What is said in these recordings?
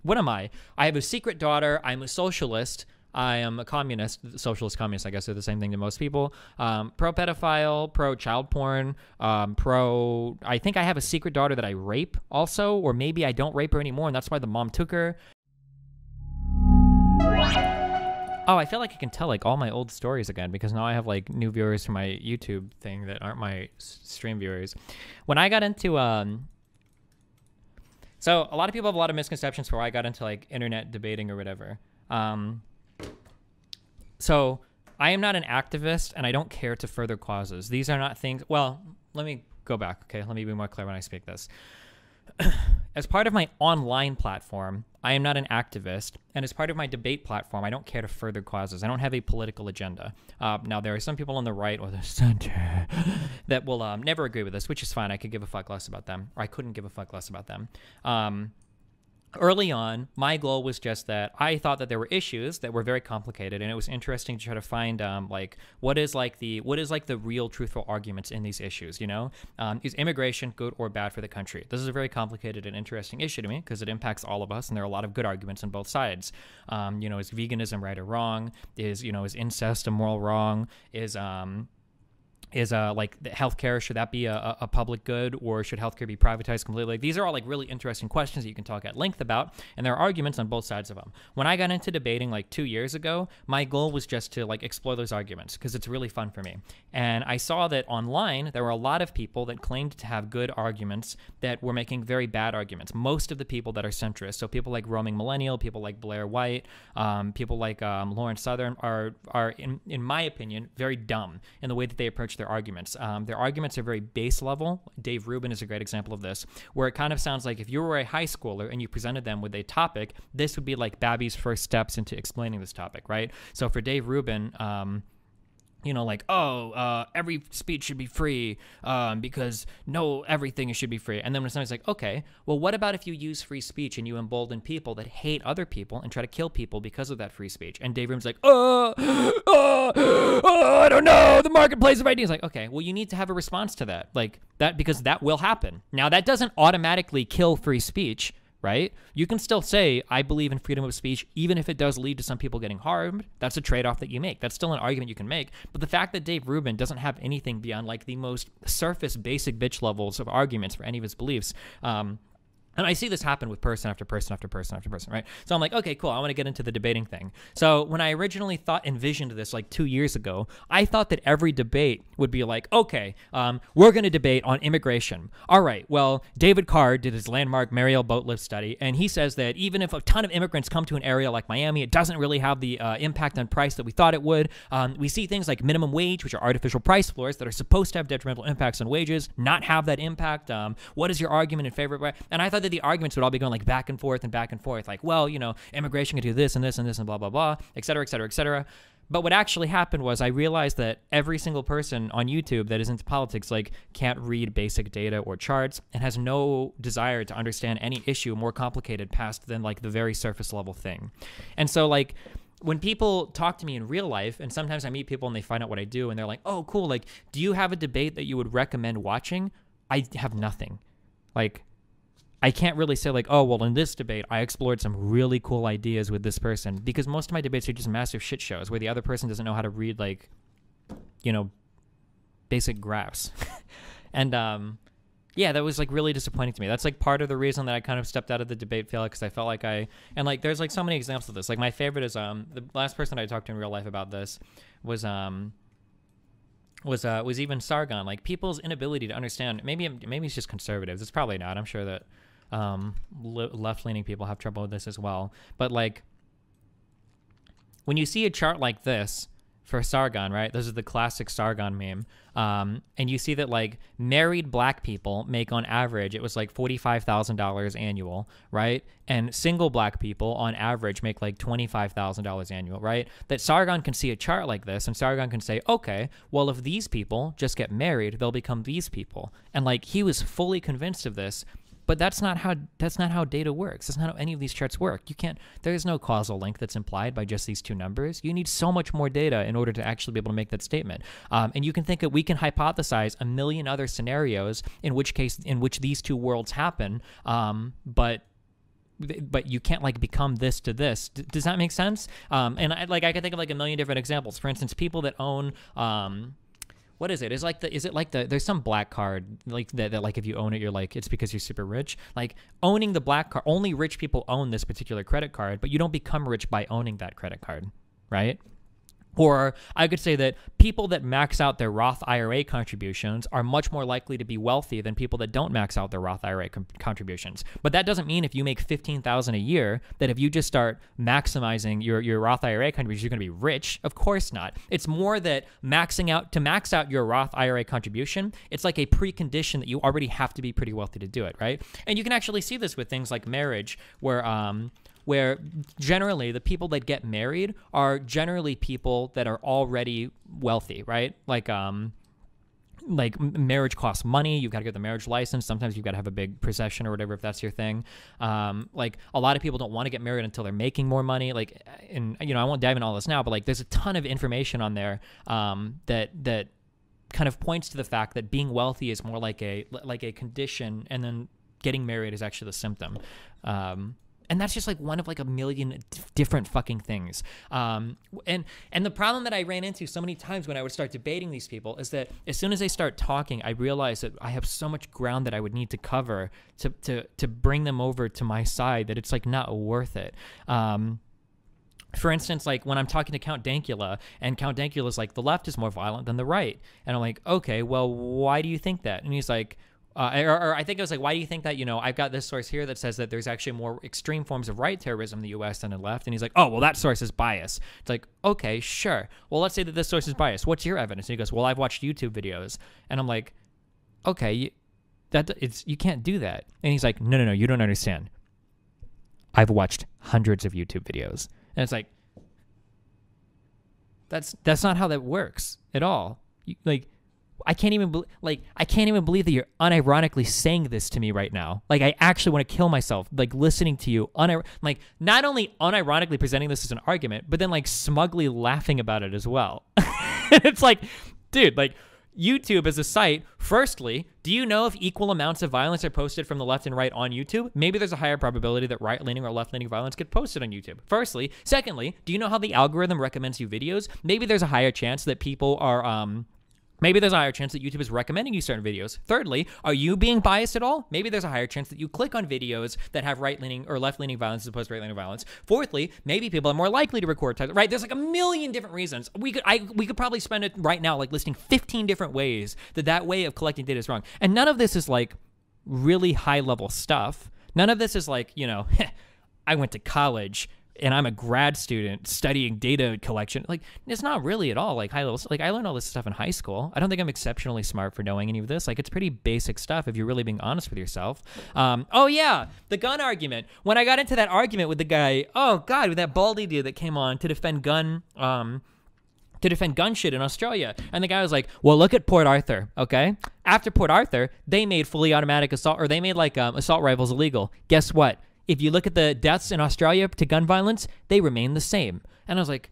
What am I? I have a secret daughter. I'm a socialist. I am a communist, socialist communist, I guess are the same thing to most people. Pro pedophile, pro child porn, I think I have a secret daughter that I rape also, or maybe I don't rape her anymore and that's why the mom took her. Oh, I feel like I can tell like all my old stories again because now I have like new viewers for my YouTube thing that aren't my stream viewers. When I got into, so a lot of people have a lot of misconceptions where I got into like internet debating or whatever. So I am not an activist and I don't care to further causes. These are not things, well, let me go back, okay? Let me be more clear when I speak this. As part of my online platform, I am not an activist, and as part of my debate platform, I don't care to further causes. I don't have a political agenda. Now, there are some people on the right or the center that will never agree with this, which is fine. I could give a fuck less about them, or I couldn't give a fuck less about them. Early on, my goal was just that I thought that there were issues that were very complicated, and it was interesting to try to find like what is like the real truthful arguments in these issues. You know, is immigration good or bad for the country? This is a very complicated and interesting issue to me because it impacts all of us, and there are a lot of good arguments on both sides. You know, is veganism right or wrong? Is incest a moral wrong? Is like healthcare, should that be a public good, or should healthcare be privatized completely? Like, these are all like really interesting questions that you can talk at length about, and there are arguments on both sides of them. When I got into debating like 2 years ago, my goal was just to like explore those arguments because it's really fun for me. And I saw that online there were a lot of people that claimed to have good arguments that were making very bad arguments. Most of the people that are centrist, so people like Roaming Millennial, people like Blair White, people like Lawrence Southern are in my opinion very dumb in the way that they approach their arguments. Their arguments are very base level. Dave Rubin is a great example of this, where it kind of sounds like if you were a high schooler and you presented them with a topic, this would be like Babby's first steps into explaining this topic, right? So for Dave Rubin, you know, like, every speech should be free because everything should be free. And then when somebody's like, okay, well, what about if you use free speech and you embolden people that hate other people and try to kill people because of that free speech? And Dave Rubin's like, I don't know, the marketplace of ideas. Like, okay, well, you need to have a response to that, like that, because that will happen. Now, that doesn't automatically kill free speech, right? You can still say, I believe in freedom of speech, even if it does lead to some people getting harmed. That's a trade-off that you make. That's still an argument you can make. But the fact that Dave Rubin doesn't have anything beyond like the most surface basic bitch levels of arguments for any of his beliefs, and I see this happen with person after person after person after person, right? So I'm like, okay, cool. I want to get into the debating thing. So when I originally envisioned this like 2 years ago, I thought that every debate would be like, okay, we're going to debate on immigration. All right, well, David Carr did his landmark Mariel Boatlift study, and he says that even if a ton of immigrants come to an area like Miami, it doesn't really have the impact on price that we thought it would. We see things like minimum wage, which are artificial price floors that are supposed to have detrimental impacts on wages, not have that impact. What is your argument in favor of? And I thought that the arguments would all be going like back and forth, like, well, you know, immigration can do this and this and this and blah, blah, blah, et cetera, et cetera, et cetera. But what actually happened was I realized that every single person on YouTube that is into politics like can't read basic data or charts and has no desire to understand any issue more complicated past than like the very surface level thing. And so like when people talk to me in real life, and sometimes I meet people and they find out what I do and they're like, oh, cool, like, do you have a debate that you would recommend watching? I have nothing. Like, I can't really say like, oh, well, in this debate, I explored some really cool ideas with this person, because most of my debates are just massive shit shows where the other person doesn't know how to read, like, you know, basic graphs. And, yeah, that was like really disappointing to me. That's like part of the reason that I kind of stepped out of the debate field, because I felt like and like there's like so many examples of this. Like my favorite is the last person I talked to in real life about this was even Sargon. Like people's inability to understand, maybe it's just conservatives. It's probably not. I'm sure that left-leaning people have trouble with this as well. But like when you see a chart like this for Sargon, right? This is the classic Sargon meme. And you see that like married black people make on average, it was like $45,000 annual, right? And single black people on average make like $25,000 annual, right? That Sargon can see a chart like this and Sargon can say, okay, well, if these people just get married, they'll become these people. And like he was fully convinced of this. But that's not how data works. That's not how any of these charts work. There is no causal link that's implied by just these two numbers. You need so much more data in order to actually be able to make that statement. And you can think that we can hypothesize a million other scenarios in which these two worlds happen. But but you can't like become this to this. Does that make sense? And I can think of like a million different examples. For instance, people that own, what is it? Is it like the there's some black card like that like if you own it, you're like, it's because you're super rich. Like owning the black card, only rich people own this particular credit card, but you don't become rich by owning that credit card, right? Or I could say that people that max out their Roth IRA contributions are much more likely to be wealthy than people that don't max out their Roth IRA contributions. But that doesn't mean if you make $15,000 a year that if you just start maximizing your Roth IRA contributions, you're going to be rich. Of course not. It's more that to max out your Roth IRA contribution, it's like a precondition that you already have to be pretty wealthy to do it, right? And you can actually see this with things like marriage, where generally the people that get married are generally people that are already wealthy, right? Like marriage costs money. You've got to get the marriage license. Sometimes you've got to have a big procession or whatever if that's your thing. Like a lot of people don't want to get married until they're making more money. Like, and I won't dive into all this now, but like there's a ton of information on there that kind of points to the fact that being wealthy is more like a condition, and then getting married is actually the symptom. And that's just like one of like a million different fucking things. And the problem that I ran into so many times when I would start debating these people is that as soon as they start talking, I realize that I have so much ground that I would need to cover to bring them over to my side that it's like not worth it. For instance, like when I'm talking to Count Dankula, and Count Dankula's like, the left is more violent than the right. And I'm like, okay, well, why do you think that? And he's like, or I think it was like, why do you think that, I've got this source here that says that there's actually more extreme forms of right terrorism in the U.S. than in the left. And he's like, oh, well, that source is biased. It's like, okay, sure. Well, let's say that this source is biased. What's your evidence? And he goes, well, I've watched YouTube videos. And I'm like, okay, you can't do that. And he's like, no, you don't understand. I've watched hundreds of YouTube videos. And it's like, that's not how that works at all. I can't even believe that you're unironically saying this to me right now. Like, I actually want to kill myself, like, listening to you, not only unironically presenting this as an argument, but then, like, smugly laughing about it as well. It's like, dude, like, YouTube as a site, firstly, do you know if equal amounts of violence are posted from the left and right on YouTube? Maybe there's a higher probability that right-leaning or left-leaning violence get posted on YouTube. Firstly. Secondly, do you know how the algorithm recommends you videos? Maybe there's a higher chance that people are, maybe there's a higher chance that YouTube is recommending you certain videos. Thirdly, are you being biased at all? Maybe there's a higher chance that you click on videos that have right-leaning or left-leaning violence as opposed to right-leaning violence. Fourthly, maybe people are more likely to record types, right? There's like a million different reasons. We could probably spend it right now like listing 15 different ways that way of collecting data is wrong. And none of this is like really high-level stuff. None of this is like, I went to college and I'm a grad student studying data collection. Like, it's not really at all like high level. Like, I learned all this stuff in high school. I don't think I'm exceptionally smart for knowing any of this. Like, it's pretty basic stuff if you're really being honest with yourself. Oh yeah, the gun argument. When I got into that argument with the guy, oh God, with that baldy dude that came on to defend gun shit in Australia. And the guy was like, well, look at Port Arthur, okay? After Port Arthur, they made fully automatic assault, or they made like assault rifles illegal. Guess what? If you look at the deaths in Australia to gun violence, they remain the same. And I was like,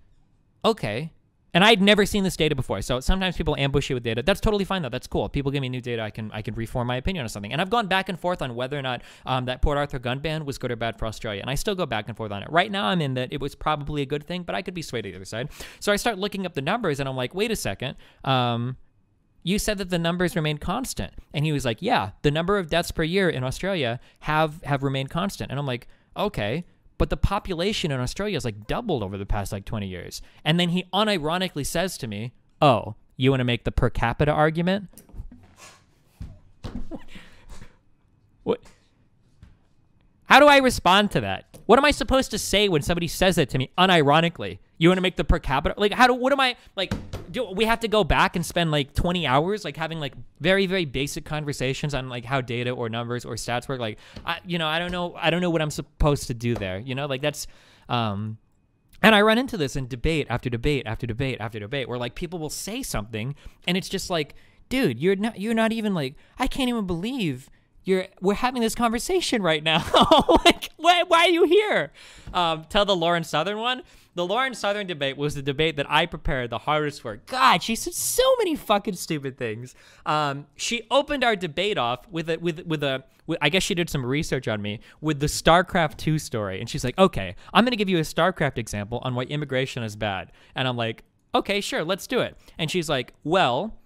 okay. And I'd never seen this data before. So sometimes people ambush you with data. That's totally fine though. That's cool. People give me new data. I can reform my opinion on something. And I've gone back and forth on whether or not that Port Arthur gun ban was good or bad for Australia. And I still go back and forth on it. Right now I'm in that it was probably a good thing, but I could be swayed to the other side. So I start looking up the numbers and I'm like, wait a second. You said that the numbers remain constant. And he was like, yeah, the number of deaths per year in Australia have remained constant. And I'm like, okay, but the population in Australia has like doubled over the past like 20 years. And then he unironically says to me, oh, you want to make the per capita argument? What? How do I respond to that? What am I supposed to say when somebody says that to me unironically? You want to make the per capita? Like, what am I, like, do we have to go back and spend like 20 hours like having like very, very basic conversations on like how data or numbers or stats work? Like, I don't know what I'm supposed to do there. Like that's, and I run into this in debate after debate after debate after debate where like people will say something and it's just like, dude, you're not even like, I can't even believe we're having this conversation right now. Like, why are you here? Tell the Lauren Southern one. The Lauren Southern debate was the debate that I prepared the hardest for. God, she said so many fucking stupid things. She opened our debate off with I guess she did some research on me with the StarCraft 2 story. And she's like, okay, I'm going to give you a StarCraft example on why immigration is bad. And I'm like, okay, sure, let's do it. And she's like, well,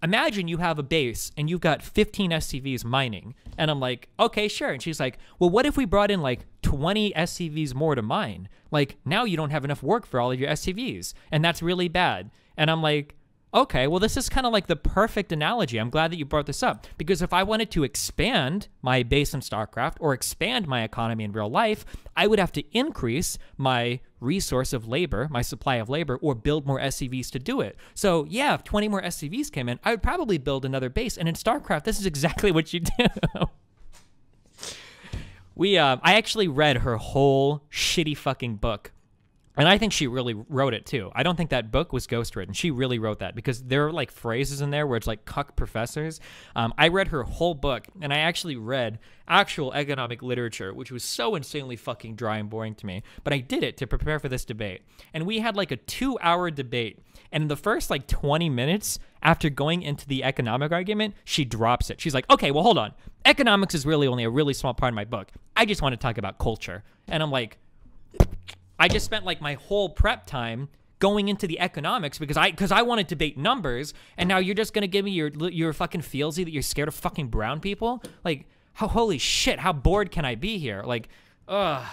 imagine you have a base and you've got 15 SCVs mining. And I'm like, okay, sure. And she's like, well, what if we brought in like 20 SCVs more to mine? Like, now you don't have enough work for all of your SCVs. And that's really bad. And I'm like, okay, well, this is kind of like the perfect analogy. I'm glad that you brought this up, because if I wanted to expand my base in StarCraft or expand my economy in real life, I would have to increase my resource of labor, my supply of labor, or build more SCVs to do it. So yeah, if 20 more SCVs came in, I would probably build another base. And in StarCraft, this is exactly what you do. I actually read her whole shitty fucking book. And I think she really wrote it too. I don't think that book was ghostwritten. She really wrote that, because there are like phrases in there where it's like cuck professors. I read her whole book, and I actually read actual economic literature, which was so insanely fucking dry and boring to me. But I did it to prepare for this debate. And we had like a 2-hour debate. And in the first like 20 minutes after going into the economic argument, she drops it. She's like, okay, well, hold on. Economics is really only a really small part of my book. I just want to talk about culture. And I'm like, I just spent like my whole prep time going into the economics because I wanted to debate numbers, and now you're just gonna give me your fucking feelsy that you're scared of fucking brown people? Like, holy shit, how bored can I be here? Like, ugh.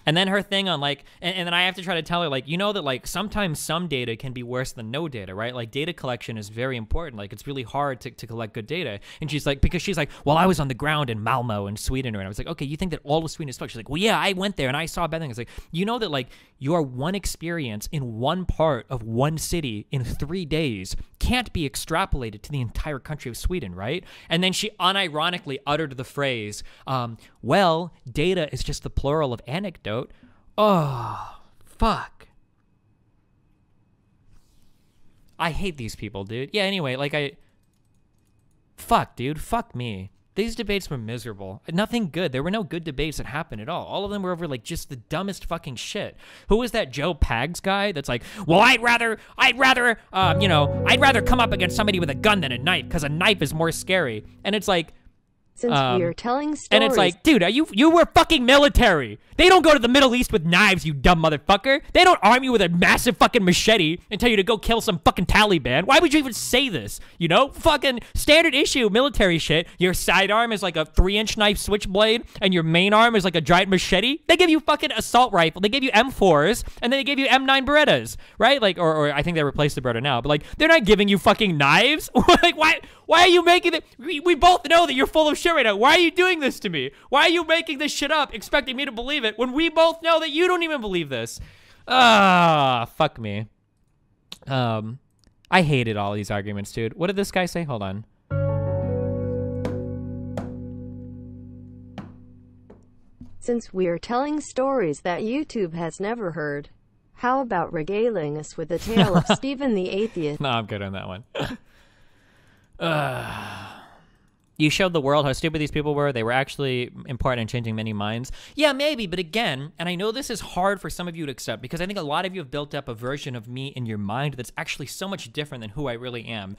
And then her thing on like, and then I have to try to tell her, like, you know that like sometimes some data can be worse than no data, right? Like data collection is very important. Like it's really hard to collect good data. And she's like, because she's like, well, I was on the ground in Malmo in Sweden. And I was like, okay, you think that all of Sweden is fucked? She's like, well, yeah, I went there and I saw bad things. It's like, you know that like your one experience in one part of one city in 3 days can't be extrapolated to the entire country of Sweden, right? And then she unironically uttered the phrase, well, data is just the plural of anecdote. Oh, fuck. I hate these people, dude. Yeah, anyway, like fuck, dude. Fuck me. These debates were miserable. Nothing good. There were no good debates that happened at all. All of them were over like just the dumbest fucking shit. Who was that Joe Pags guy that's like, well, I'd rather come up against somebody with a gun than a knife because a knife is more scary. And it's like, since we are telling stories. And it's like, dude, you were fucking military. They don't go to the Middle East with knives, you dumb motherfucker. They don't arm you with a massive fucking machete and tell you to go kill some fucking Taliban. Why would you even say this? You know? Fucking standard issue military shit. Your sidearm is like a 3-inch knife switchblade, and your main arm is like a giant machete. They give you fucking assault rifle. They give you M4s, and then they give you M9 Berettas, right? Like, or I think they replaced the Beretta now, but like, they're not giving you fucking knives. Like, why are you making it? We both know that you're full of shit right now. Why are you doing this to me? Why are you making this shit up, expecting me to believe it when we both know that you don't even believe this? Fuck me. I hated all these arguments, dude. What did this guy say? Hold on. Since we're telling stories that YouTube has never heard, how about regaling us with the tale of Stephen the Atheist? No, I'm good on that one. You showed the world how stupid these people were. They were actually important in changing many minds. Yeah, maybe, but again, and I know this is hard for some of you to accept because I think a lot of you have built up a version of me in your mind that's actually so much different than who I really am.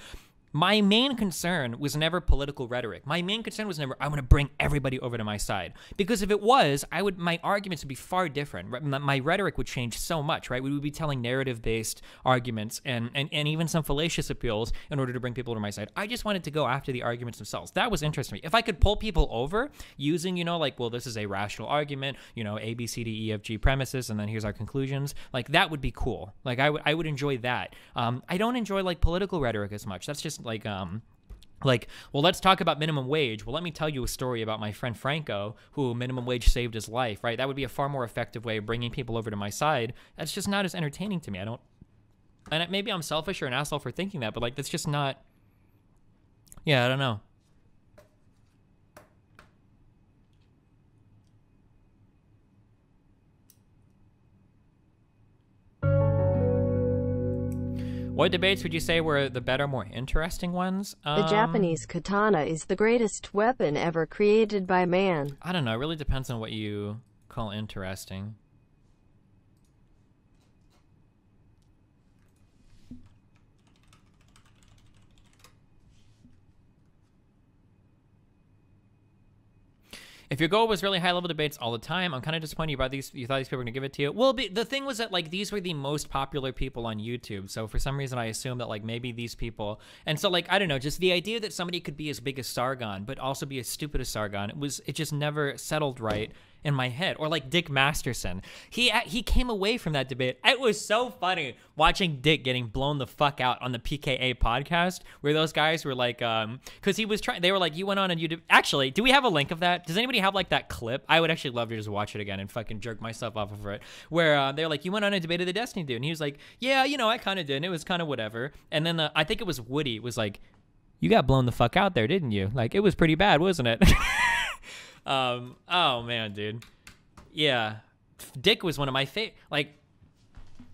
My main concern was never political rhetoric. My main concern was never, I want to bring everybody over to my side. Because if it was, my arguments would be far different. Right? My rhetoric would change so much, right? We would be telling narrative-based arguments and even some fallacious appeals in order to bring people to my side. I just wanted to go after the arguments themselves. That was interesting to me. If I could pull people over using, like, well, this is a rational argument, A, B, C, D, E, F, G premises, and then here's our conclusions, like, that would be cool. Like, I would enjoy that. I don't enjoy, like, political rhetoric as much. That's just like, well, let's talk about minimum wage. Well, let me tell you a story about my friend Franco, who minimum wage saved his life, right? That would be a far more effective way of bringing people over to my side. That's just not as entertaining to me. And maybe I'm selfish or an asshole for thinking that, but like, that's just not, yeah, I don't know. What debates would you say were the better, more interesting ones? The Japanese katana is the greatest weapon ever created by man. I don't know. It really depends on what you call interesting. If your goal was really high-level debates all the time, I'm kind of disappointed about these. You thought these people were going to give it to you. Well, the thing was that, like, these were the most popular people on YouTube. So for some reason, I assumed that, like, maybe these people... And so, like, I don't know, just the idea that somebody could be as big as Sargon, but also be as stupid as Sargon, it just never settled right in my head. Or like Dick Masterson. He came away from that debate. It was so funny watching Dick getting blown the fuck out on the PKA podcast, where those guys were like, because he was trying, they were like, you went on and you did, actually, do we have a link of that? Does anybody have like that clip? I would actually love to just watch it again and fucking jerk myself off of it, where they're like, you went on and debated the Destiny dude, and he was like, yeah, you know, I kind of did, and it was kind of whatever. And then I think it was Woody was like, you got blown the fuck out there, didn't you? Like, it was pretty bad, wasn't it? Oh man, dude. Yeah. Dick was one of my favorite, like,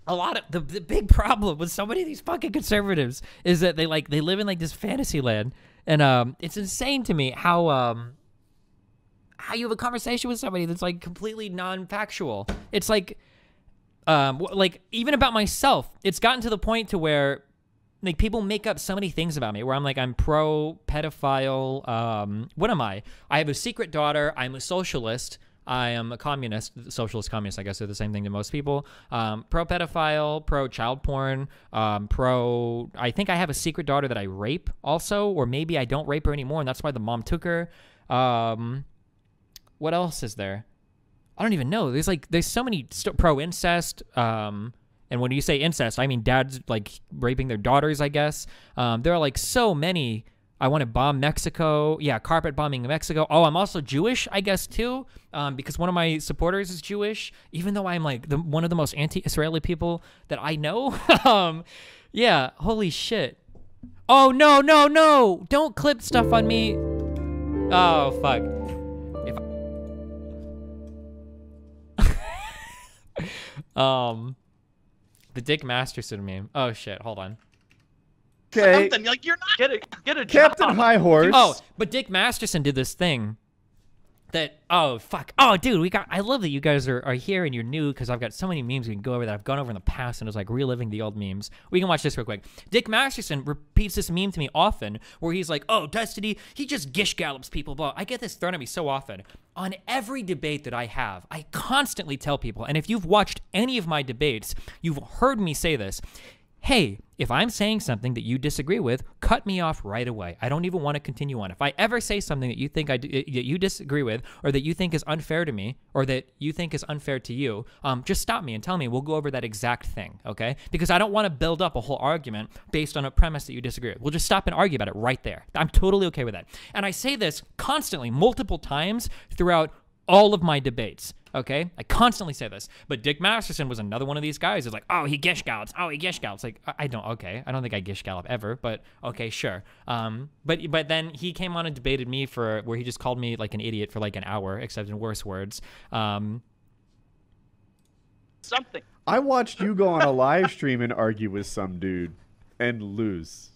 a lot of the big problem with so many of these fucking conservatives is that they live in like this fantasy land, and it's insane to me how you have a conversation with somebody that's like completely non-factual. It's like even about myself, it's gotten to the point to where like people make up so many things about me where I'm like, I'm pro pedophile. What am I? I have a secret daughter. I'm a socialist. I am a communist, socialist communist, I guess they're the same thing to most people. Pro pedophile, pro child porn, I think I have a secret daughter that I rape also, or maybe I don't rape her anymore and that's why the mom took her. What else is there? I don't even know. There's so many pro incest, and when you say incest, I mean dads like raping their daughters, I guess. There are like so many. I want to bomb Mexico. Yeah, carpet bombing Mexico. Oh, I'm also Jewish, I guess, too, because one of my supporters is Jewish, even though I'm like one of the most anti-Israeli people that I know. Yeah, holy shit. Oh, no, no, no. Don't clip stuff on me. Oh, fuck. The Dick Masterson meme. Oh shit, hold on. Okay. Something like you're not get a Captain job. High Horse. Oh, but Dick Masterson did this thing that, oh fuck. Oh dude, I love that you guys are here and you're new because I've got so many memes we can go over that I've gone over in the past and it's like reliving the old memes. We can watch this real quick. Dick Masterson repeats this meme to me often where he's like, oh, Destiny, he just gish gallops people, blah. I get this thrown at me so often. On every debate that I have, I constantly tell people, and if you've watched any of my debates, you've heard me say this, hey, if I'm saying something that you disagree with, cut me off right away. I don't even want to continue on. If I ever say something that you think that you disagree with, or that you think is unfair to me, or that you think is unfair to you, just stop me and tell me. We'll go over that exact thing, okay? Because I don't want to build up a whole argument based on a premise that you disagree with. We'll just stop and argue about it right there. I'm totally okay with that. And I say this constantly, multiple times throughout all of my debates. Okay, I constantly say this, but Dick Masterson was another one of these guys who's like, oh, he gish gallops. Oh, he gish gallops. Like, I don't think I gish gallop ever, but okay, sure. But then he came on and debated me where he just called me like an idiot for like an hour, except in worse words. Something. I watched you go on a live stream and argue with some dude and lose.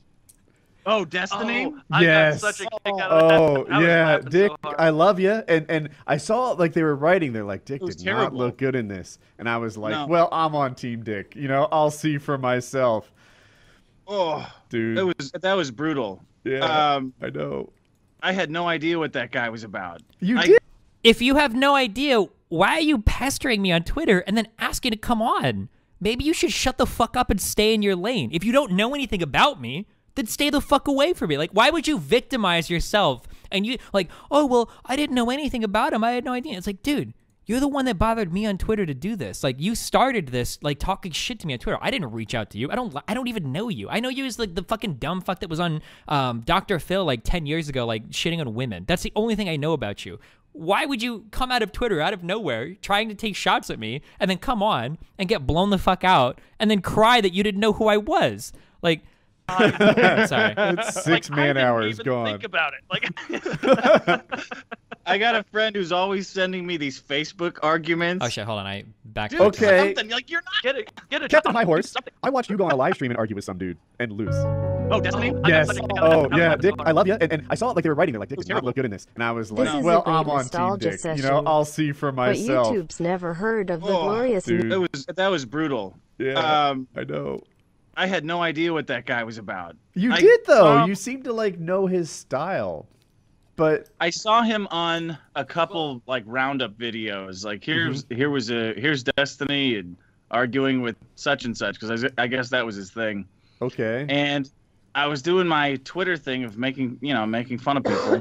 Oh, Destiny? Oh, yes. I got such a kick out of that. I was yeah, laughing Dick, so hard. I love you. And I saw like they were writing. They're like, Dick was did not terrible. look good in this. And I was like, No. well, I'm on Team Dick. You know, I'll see for myself. Oh, Dude. that was brutal. Yeah, I know. I had no idea what that guy was about. You did? If you have no idea, why are you pestering me on Twitter and then asking to come on? Maybe you should shut the fuck up and stay in your lane. If you don't know anything about me, then stay the fuck away from me. Like, why would you victimize yourself? And you, like, oh, well, I didn't know anything about him. I had no idea. It's like, dude, you're the one that bothered me on Twitter to do this. Like, you started this, like, talking shit to me on Twitter. I didn't reach out to you. I don't even know you. I know you as, like, the fucking dumb fuck that was on Dr. Phil, like, 10 years ago, like, shitting on women. That's the only thing I know about you. Why would you come out of Twitter, out of nowhere, trying to take shots at me, and then come on and get blown the fuck out, and then cry that you didn't know who I was? Like, Sorry. It's six I man didn't hours even gone. Think about it. Like, I got a friend who's always sending me these Facebook arguments. Oh shit, hold on. I backed dude, up. Okay. something. Like, you're not get a Captain job, High Horse, something. I watched you go on a live stream and argue with some dude and lose. Oh, Destiny. Yes. I Oh, got yeah, it. Dick, I love you. And I saw it like they were writing. They're like, Dick does not look good in this. And I was This like, is well, a great I'm on Team nostalgia Dick. You know, session. I'll see for But myself. YouTube's never heard of the Oh, glorious dude. That was brutal. Yeah, I know. I had no idea what that guy was about. You I did though. saw- You seem to like know his style, but I saw him on a couple like roundup videos. Like here's Destiny and arguing with such and such because I guess that was his thing. okay. And I was doing my Twitter thing of making fun of people,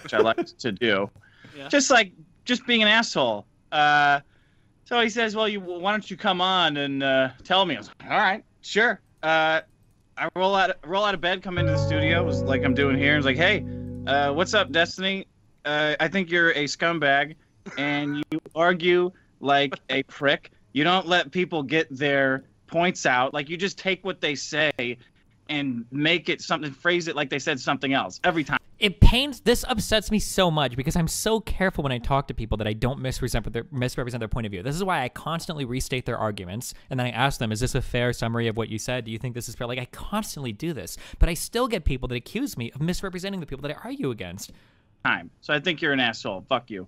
which I like to do. Yeah. Just being an asshole. So he says, "Well, why don't you come on and tell me?" I was like, "All right, sure." I roll out of bed, come into the studio, was like I'm doing here. I was like, "Hey, what's up, Destiny? I think you're a scumbag, and you argue like a prick. You don't let people get their points out. Like you just take what they say and make it something, phrase it like they said something else every time." This upsets me so much because I'm so careful when I talk to people that I don't misrepresent their point of view. This is why I constantly restate their arguments, and then I ask them, is this a fair summary of what you said? Do you think this is fair? Like, I constantly do this, but I still get people that accuse me of misrepresenting the people that I argue against. So I think you're an asshole. Fuck you.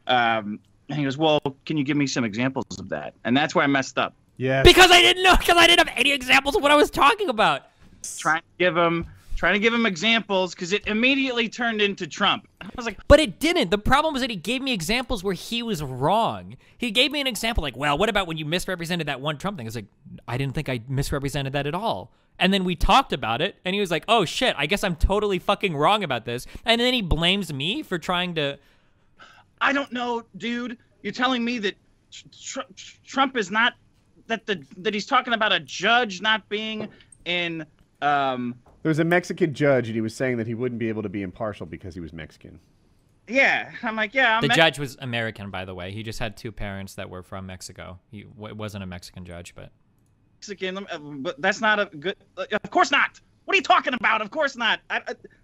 And he goes, "Well, can you give me some examples of that?" And that's where I messed up. Yeah. Because I didn't have any examples of what I was talking about. Trying to give him examples because it immediately turned into Trump. I was like, But it didn't. The problem was that he gave me examples where he was wrong. He gave me an example like, well, what about when you misrepresented that one Trump thing? I was like, I didn't think I misrepresented that at all. And then we talked about it, and he was like, oh, shit, I guess I'm totally fucking wrong about this. And then he blames me for trying to... I don't know, dude. You're telling me that Trump is not... That he's talking about a judge not being in... There was a Mexican judge, and he was saying that he wouldn't be able to be impartial because he was Mexican. Yeah. I'm like, yeah. The judge was American, by the way. He just had two parents that were from Mexico. It wasn't a Mexican judge, but... Mexican, but that's not a good... Of course not. What are you talking about? Of course not. I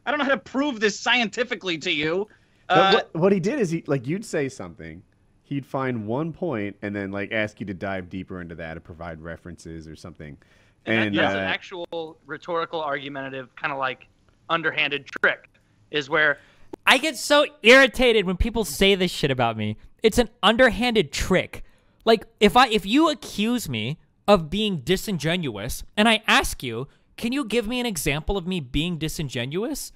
don't know how to prove this scientifically to you. But what he did is you'd say something, he'd find one point, and then like ask you to dive deeper into that or provide references or something. And that's an actual rhetorical, argumentative, kind of like underhanded trick, is where I get so irritated when people say this shit about me. It's an underhanded trick. Like, if you accuse me of being disingenuous, and I ask you, can you give me an example of me being disingenuous?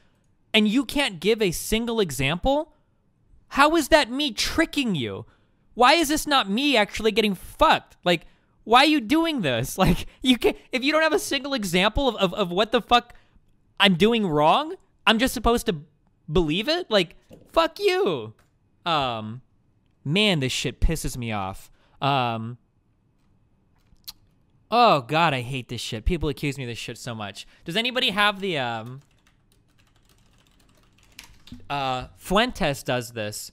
And you can't give a single example? How is that me tricking you? Why is this not me actually getting fucked? Like, why are you doing this? Like, you can if you don't have a single example of what the fuck I'm doing wrong, I'm just supposed to believe it? Like, fuck you. Man, this shit pisses me off. Oh God, I hate this shit. People accuse me of this shit so much. Does anybody have the Fuentes does this.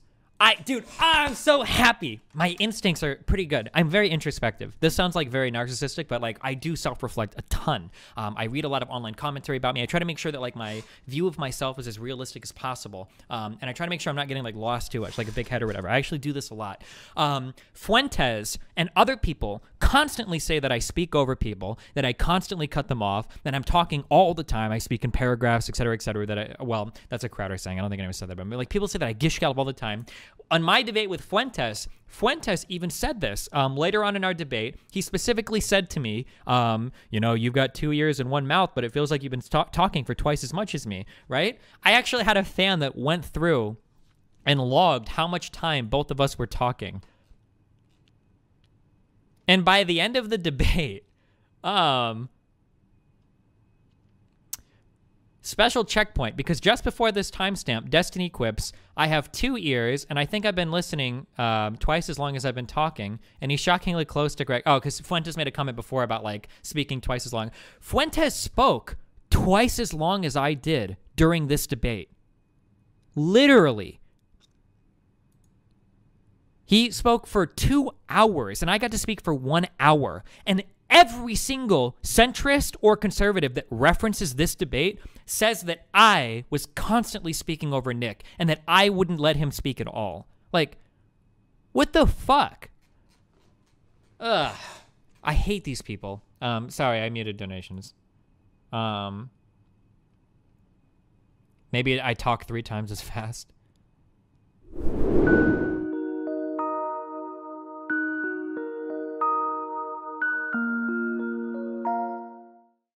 Dude, I'm so happy. My instincts are pretty good. I'm very introspective. This sounds like very narcissistic, but like I do self-reflect a ton. I read a lot of online commentary about me. I try to make sure that like my view of myself is as realistic as possible. And I try to make sure I'm not getting like lost too much, like a big head or whatever. I actually do this a lot. Fuentes and other people constantly say that I speak over people, that I constantly cut them off, that I'm talking all the time. I speak in paragraphs, et cetera, well, that's a Crowder saying. I don't think anyone said that, but like people say that I gish gallop all the time. On my debate with Fuentes even said this. Later on in our debate, he specifically said to me, you know, you've got 2 ears and one mouth, but it feels like you've been talking for twice as much as me, right? I actually had a fan that went through and logged how much time both of us were talking. And by the end of the debate, special checkpoint, because just before this timestamp, Destiny quips, I have 2 ears, and I think I've been listening twice as long as I've been talking, and he's shockingly close to Greg. Oh, because Fuentes made a comment before about, like, speaking twice as long. Fuentes spoke twice as long as I did during this debate. Literally. He spoke for 2 hours, and I got to speak for 1 hour, and every single centrist or conservative that references this debate says that I was constantly speaking over Nick and that I wouldn't let him speak at all. Like, what the fuck? Ugh. I hate these people. Sorry, I muted donations. Maybe I talk 3 times as fast.